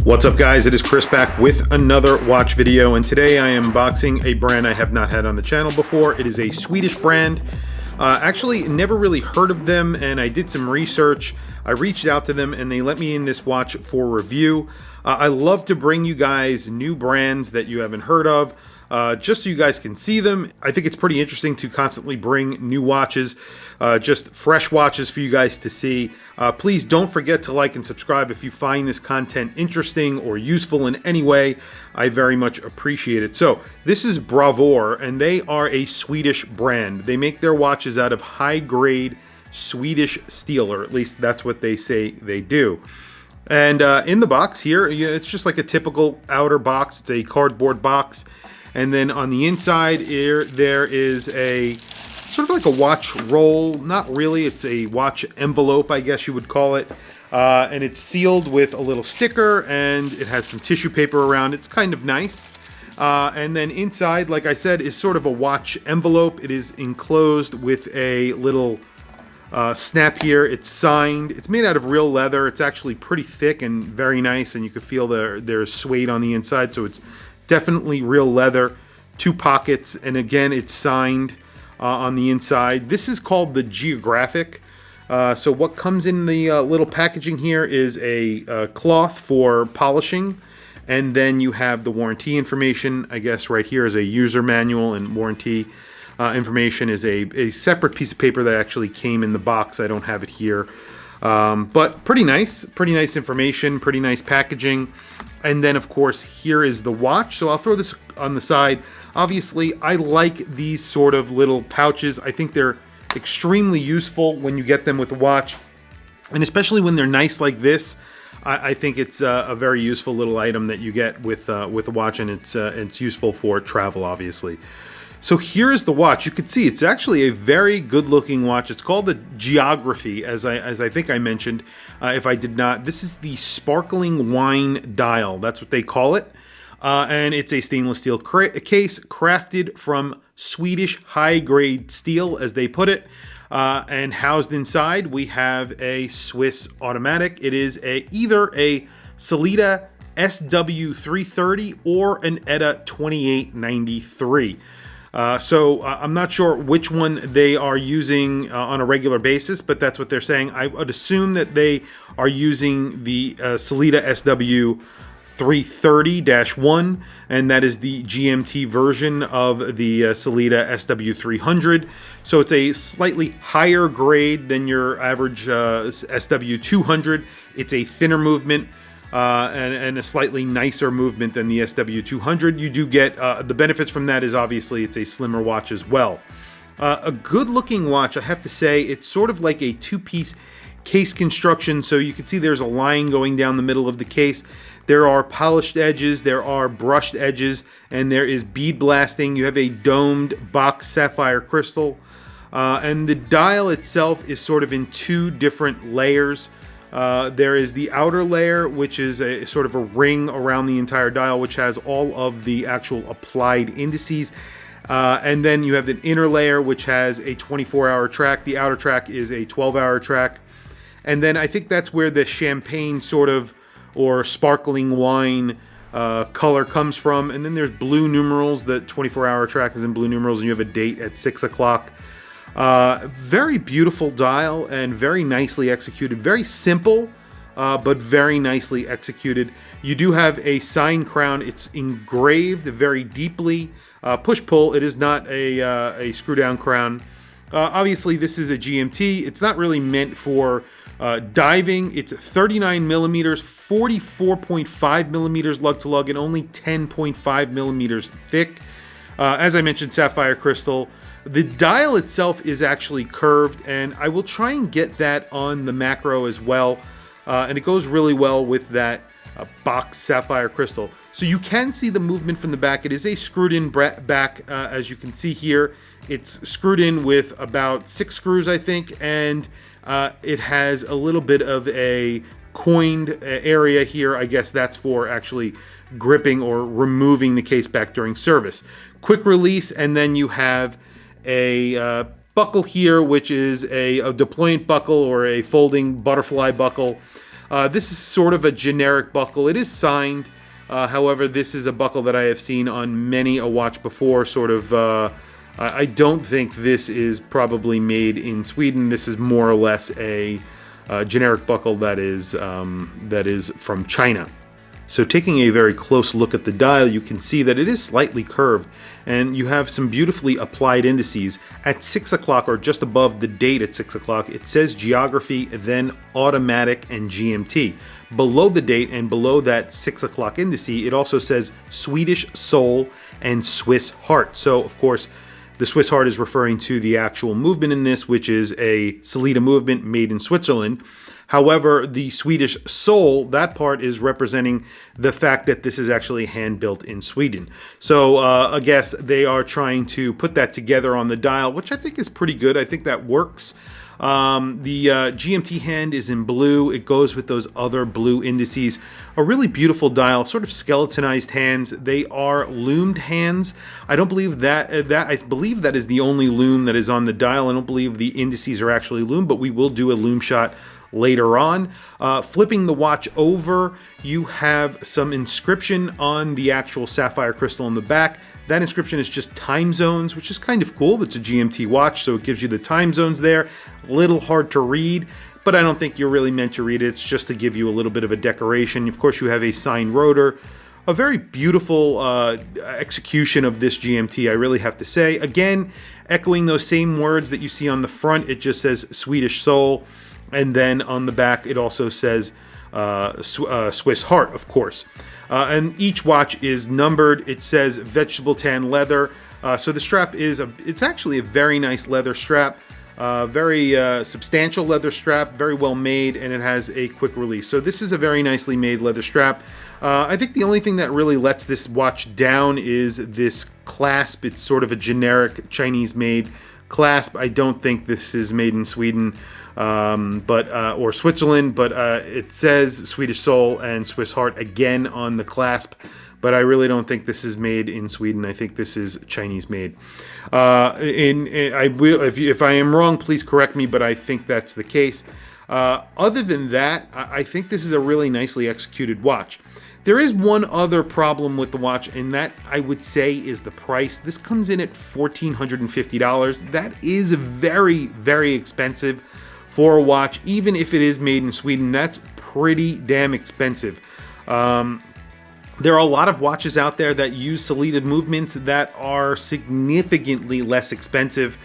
What's up, guys? It is Chris back with another watch video, and today I am unboxing a brand I have not had on the channel before. It is a Swedish brand. Actually, never really heard of them, and I did some research. I reached out to them, and they let me in this watch for review. I love to bring you guys new brands that you haven't heard of, just so you guys can see them. I think it's pretty interesting to constantly bring new watches, just fresh watches for you guys to see. Please don't forget to like and subscribe if you find this content interesting or useful in any way. I very much appreciate it. So this is Bravur, and they are a Swedish brand. They make their watches out of high-grade Swedish steel, or at least that's what they say they do. And in the box here, it's just like a typical outer box. It's a cardboard box. And then on the inside here, there is a sort of like a watch roll. Not really, it's a watch envelope, I guess you would call it. And it's sealed with a little sticker, and it has some tissue paper around. It's kind of nice. And then inside, like I said, is sort of a watch envelope. It is enclosed with a little snap here. It's signed. It's made out of real leather. It's actually pretty thick and very nice, and you can feel there's suede on the inside, so it's definitely real leather. 2 pockets, and again, it's signed on the inside. This is called the Geographic. So what comes in the little packaging here is a cloth for polishing, and then you have the warranty information. I guess right here is a user manual, and warranty information is a separate piece of paper that actually came in the box. I don't have it here. But pretty nice information, pretty nice packaging. And then, of course, here is the watch. So I'll throw this on the side. Obviously, I like these sort of little pouches. I think they're extremely useful when you get them with a watch. And especially when they're nice like this, I think it's a very useful little item that you get with a watch, and it's useful for travel, obviously. So here is the watch. You can see it's actually a very good-looking watch. It's called the Geography, as I think I mentioned. If I did not, this is the sparkling wine dial. That's what they call it, and it's a stainless steel case crafted from Swedish high-grade steel, as they put it. And housed inside, we have a Swiss automatic. It is either a Sellita SW330 or an ETA 2893. So I'm not sure which one they are using on a regular basis, but that's what they're saying. I would assume that they are using the Sellita SW330-1, and that is the GMT version of the Sellita SW300. So it's a slightly higher grade than your average SW200. It's a thinner movement. And a slightly nicer movement than the SW200. You do get the benefits from that is obviously it's a slimmer watch as well. A good looking watch, I have to say. It's sort of like a 2-piece case construction, so you can see there's a line going down the middle of the case. There are polished edges, there are brushed edges, and there is bead blasting. You have a domed box sapphire crystal, and the dial itself is sort of in 2 different layers. There is the outer layer, which is a sort of a ring around the entire dial, which has all of the actual applied indices. And then you have the inner layer, which has a 24-hour track. The outer track is a 12-hour track. And then I think that's where the champagne sort of, or sparkling wine color comes from. And then there's blue numerals. The 24-hour track is in blue numerals, and you have a date at 6 o'clock. Very beautiful dial and very nicely executed. Very simple, but very nicely executed. You do have a sign crown. It's engraved very deeply. Push-pull. It is not a screw-down crown. Obviously, this is a GMT. It's not really meant for diving. It's 39 millimeters, 44.5 millimeters lug-to-lug, and only 10.5 millimeters thick. As I mentioned, sapphire crystal. The dial itself is actually curved, and I will try and get that on the macro as well. And it goes really well with that box sapphire crystal. So you can see the movement from the back. It is a screwed in back, as you can see here. It's screwed in with about 6 screws, I think, and it has a little bit of a coined area here. I guess that's for actually gripping or removing the case back during service. Quick release, and then you have a buckle here, which is a deployant buckle or a folding butterfly buckle. This is sort of a generic buckle. It is signed. However, this is a buckle that I have seen on many a watch before. I don't think this is probably made in Sweden. This is more or less a generic buckle that is from China. So taking a very close look at the dial, you can see that it is slightly curved, and you have some beautifully applied indices. At 6 o'clock, or just above the date at 6 o'clock, it says geography, then automatic, and GMT. Below the date and below that 6 o'clock indice, it also says Swedish Soul and Swiss Heart. So, of course, the Swiss Heart is referring to the actual movement in this, which is a Sellita movement made in Switzerland. However, the Swedish Soul, that part is representing the fact that this is actually hand-built in Sweden. So I guess they are trying to put that together on the dial, which I think is pretty good. I think that works. The GMT hand is in blue. It goes with those other blue indices. A really beautiful dial, sort of skeletonized hands. They are loomed hands. I don't believe I believe that is the only loom that is on the dial. I don't believe the indices are actually loomed, but we will do a loom shot later on. Flipping the watch over, you have some inscription on the actual sapphire crystal on the back. That inscription is just time zones, which is kind of cool. It's a GMT watch, so it gives you the time zones there. A little hard to read, but I don't think you're really meant to read it. It's just to give you a little bit of a decoration. Of course, you have a signed rotor. A very beautiful execution of this GMT, I really have to say. Again, echoing those same words that you see on the front, it just says Swedish Soul. And then on the back, it also says Swiss Heart, of course. And each watch is numbered. It says vegetable tan leather. So the strap it's actually a very nice leather strap. Very substantial leather strap, very well made, and it has a quick release. So this is a very nicely made leather strap. I think the only thing that really lets this watch down is this clasp. It's sort of a generic Chinese-made clasp. I don't think this is made in Sweden or Switzerland, but it says Swedish Soul and Swiss Heart again on the clasp. But I really don't think this is made in Sweden. I think this is Chinese made. If I am wrong, please correct me, but I think that's the case. Other than that, I think this is a really nicely executed watch. There is one other problem with the watch, and that I would say is the price. This comes in at $1,450. That is very, very expensive for a watch. Even if it is made in Sweden, that's pretty damn expensive. There are a lot of watches out there that use Sellita movements that are significantly less expensive.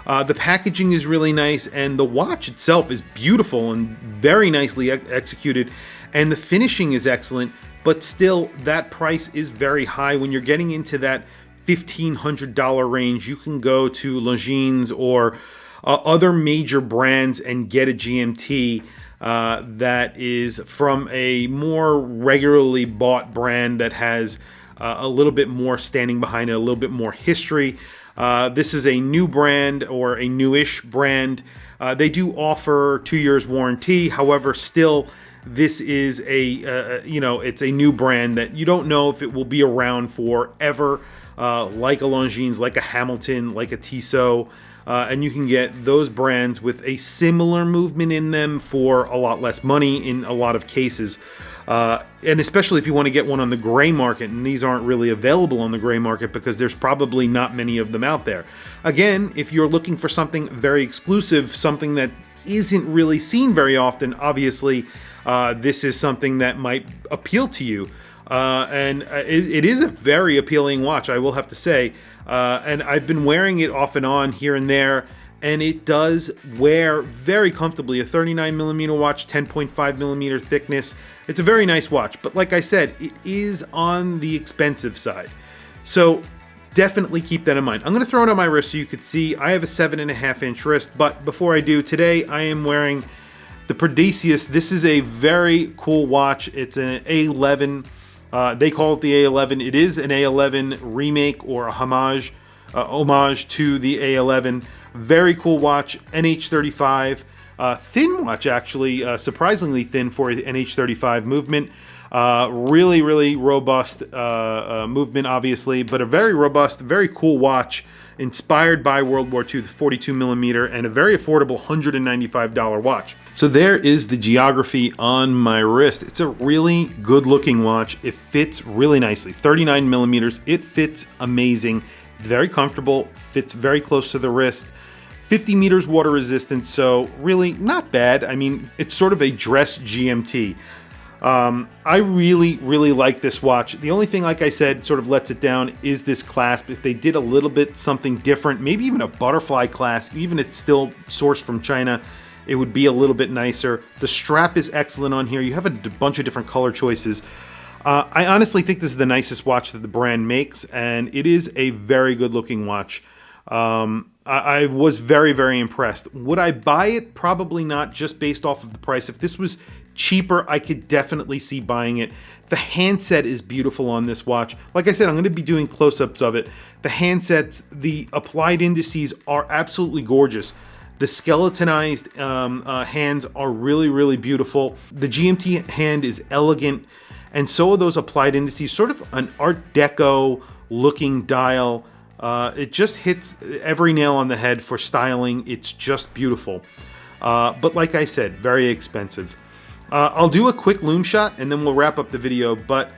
The packaging is really nice, and the watch itself is beautiful and very nicely executed, and the finishing is excellent, but still that price is very high. When you're getting into that $1,500 range, you can go to Longines or other major brands and get a GMT that is from a more regularly bought brand that has a little bit more standing behind it, a little bit more history. This is a new brand or a newish brand. They do offer 2 years warranty. However, still, this is it's a new brand that you don't know if it will be around forever, like a Longines, like a Hamilton, like a Tissot. And you can get those brands with a similar movement in them for a lot less money in a lot of cases. And especially if you want to get one on the gray market, and these aren't really available on the gray market because there's probably not many of them out there. Again, if you're looking for something very exclusive, something that isn't really seen very often, obviously, this is something that might appeal to you. And it is a very appealing watch, I will have to say. And I've been wearing it off and on here and there, and it does wear very comfortably. A 39mm watch, 10.5mm thickness. It's a very nice watch, but like I said, it is on the expensive side. So definitely keep that in mind. I'm going to throw it on my wrist so you could see. I have a 7.5-inch wrist, but before I do, today I am wearing the Perdiceus. This is a very cool watch. It's an A11. They call it the A11. It is an A11 remake or a homage to the A11. Very cool watch, NH35. Thin watch, actually, surprisingly thin for an NH35 movement. Really, really robust movement, obviously, but a very robust, very cool watch inspired by World War II, the 42 millimeter, and a very affordable $195 watch. So there is the geography on my wrist. It's a really good looking watch. It fits really nicely. 39 millimeters. It fits amazing. It's very comfortable, fits very close to the wrist. 50 meters water resistant, so really not bad. I mean, it's sort of a dress GMT. I really like this watch. The only thing, like I said, sort of lets it down is this clasp. If they did a little bit something different, maybe even a butterfly clasp, even if it's still sourced from China, it would be a little bit nicer. The strap is excellent on here. You have a bunch of different color choices. I honestly think this is the nicest watch that the brand makes, and it is a very good looking watch. I was very impressed. Would I buy it? Probably not, just based off of the price. If this was cheaper, I could definitely see buying it. The handset is beautiful on this watch. Like I said, I'm going to be doing close-ups of it. The handsets, the applied indices are absolutely gorgeous. The skeletonized hands are really beautiful. The GMT hand is elegant, and so are those applied indices. Sort of an Art Deco looking dial. It just hits every nail on the head for styling. It's just beautiful. But like I said, very expensive. I'll do a quick loom shot and then we'll wrap up the video. But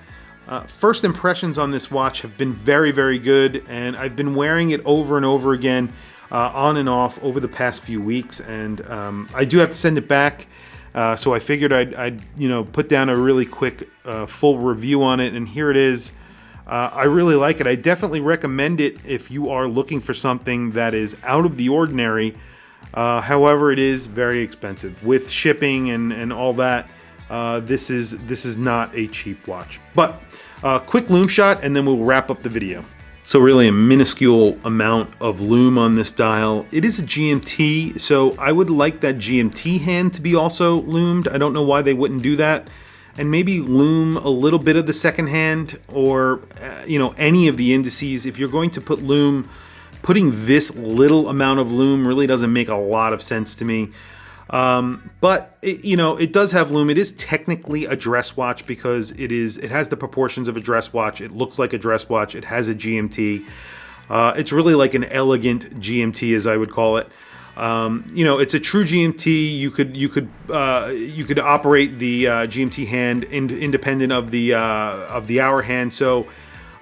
first impressions on this watch have been very good, and I've been wearing it over and over again, on and off over the past few weeks. And I do have to send it back. So I figured I'd put down a really quick full review on it, and here it is. I really like it. I definitely recommend it if you are looking for something that is out of the ordinary. However, it is very expensive with shipping and all that. This is not a cheap watch. But quick loom shot, and then we'll wrap up the video. So really a minuscule amount of loom on this dial. It is a GMT, so I would like that GMT hand to be also loomed. I don't know why they wouldn't do that. And maybe loom a little bit of the second hand, or any of the indices. If you're going to put loom, putting this little amount of loom really doesn't make a lot of sense to me. But it does have loom. It is technically a dress watch because it has the proportions of a dress watch. It looks like a dress watch. It has a GMT. It's really like an elegant GMT, as I would call it. It's a true GMT. You could operate the GMT hand independent of the hour hand. So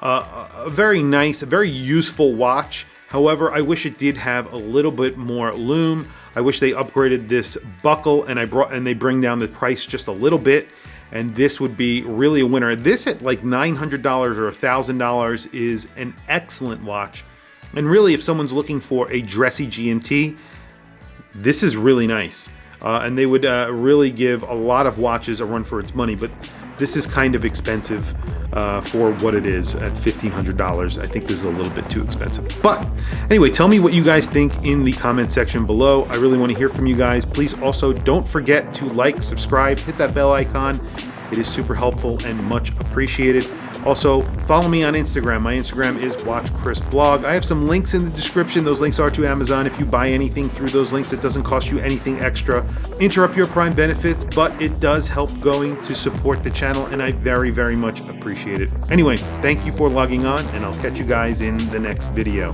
a very nice, a very useful watch. However, I wish it did have a little bit more loom. I wish they upgraded this buckle, and they bring down the price just a little bit, and this would be really a winner. This at like $900 or $1,000 is an excellent watch. And really, if someone's looking for a dressy GMT, this is really nice. And they would really give a lot of watches a run for its money, but this is kind of expensive for what it is at $1,500. I think this is a little bit too expensive. But anyway, tell me what you guys think in the comment section below. I really want to hear from you guys. Please also don't forget to like, subscribe, hit that bell icon. It is super helpful and much appreciated. Also, follow me on Instagram. My Instagram is WatchChrisBlog. I have some links in the description. Those links are to Amazon. If you buy anything through those links, it doesn't cost you anything extra. Interrupt your Prime benefits, but it does help going to support the channel, and I very much appreciate it. Anyway, thank you for logging on, and I'll catch you guys in the next video.